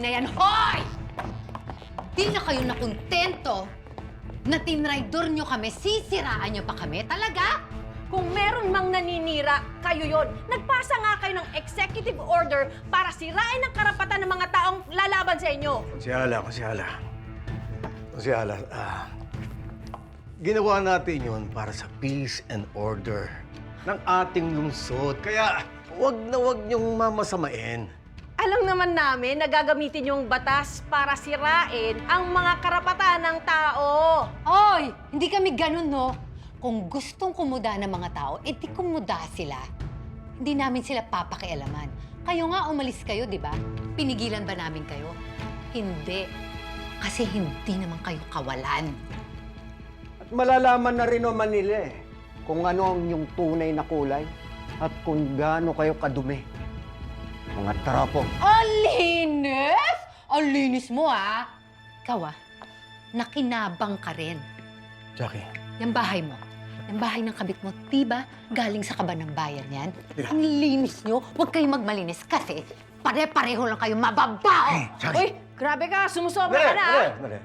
na yan. Hoy! Di na kayo nakontento na tinraidor nyo kami, sisiraan nyo pa kami? Talaga? Kung meron mang naninira, kayo yon. Nagpasa nga kayo ng executive order para sirain ang karapatan ng mga taong lalaban sa inyo. Konsyala, ginawa natin yon para sa peace and order ng ating lungsod. Kaya, wag niyong mamasamain. Alam naman namin na gagamitin yung batas para sirain ang mga karapatan ng tao. Hoy! Hindi kami ganun, no? Kung gustong kumuda ng mga tao, edi kumuda sila. Hindi namin sila papakialaman. Kayo nga, umalis kayo, di ba? Pinigilan ba namin kayo? Hindi. Kasi hindi naman kayo kawalan. At malalaman na rin naman nila kung ano ang inyong tunay na kulay at kung gaano kayo kadumi. Mga trapo. Ang linis! Ang linis mo, ah! Ikaw, nakinabang ka rin. Jackie. Yung bahay mo, yung bahay ng kabit mo, diba galing sa kaban ng bayan yan? Tira. Ang linis nyo, huwag kayong magmalinis kasi pare-pareho lang kayo mababaho! Jackie. Uy, grabe ka, sumusobra ka na. Mali.